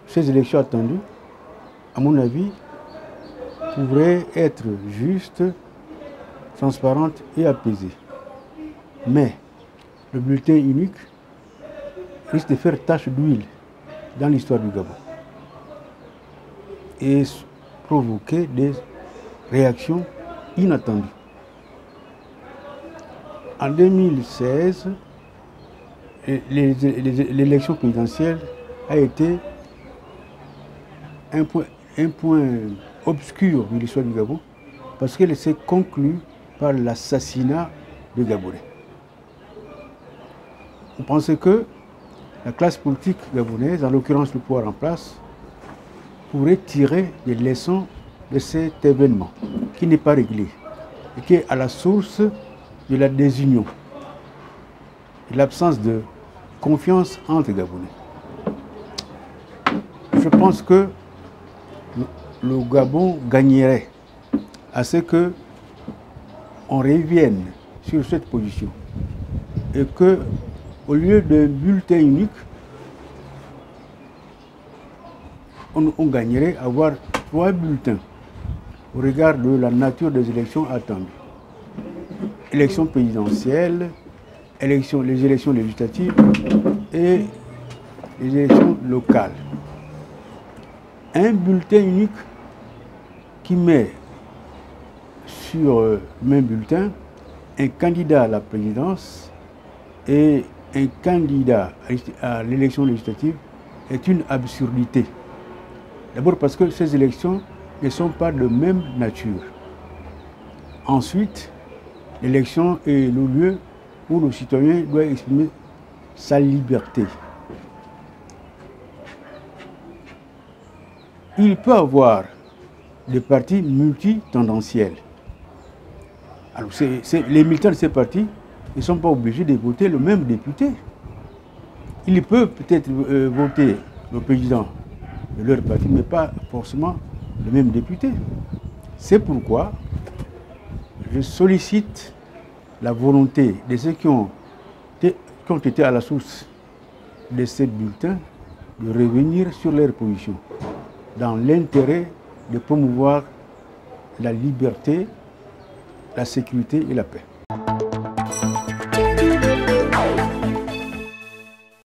ces élections attendues, à mon avis, pourraient être justes, transparentes et apaisées. Mais le bulletin unique risque de faire tache d'huile dans l'histoire du Gabon et provoquer des réactions inattendues. En 2016, l'élection présidentielle a été un point obscur de l'histoire du Gabon parce qu'elle s'est conclue par l'assassinat de Gabonais. On pensait que la classe politique gabonaise, en l'occurrence le pouvoir en place, pourrait tirer des leçons de cet événement qui n'est pas réglé et qui est à la source de la désunion et l'absence de confiance entre Gabonais. Je pense que le Gabon gagnerait à ce que on revienne sur cette position et que, au lieu d'un bulletin unique, on gagnerait à avoir 3 bulletins au regard de la nature des élections attendues. Élections présidentielles, les élections législatives et les élections locales. Un bulletin unique qui met sur le même bulletin un candidat à la présidence et un candidat à l'élection législative est une absurdité. D'abord parce que ces élections ne sont pas de même nature. Ensuite, l'élection est le lieu où le citoyen doit exprimer sa liberté. Il peut y avoir des partis multitendanciels. Alors, les militants de ces partis ne sont pas obligés de voter le même député. Ils peuvent peut-être voter le président de leur parti, mais pas forcément le même député. C'est pourquoi je sollicite la volonté de ceux qui ont été à la source de ces bulletins de revenir sur leur position dans l'intérêt de promouvoir la liberté, la sécurité et la paix.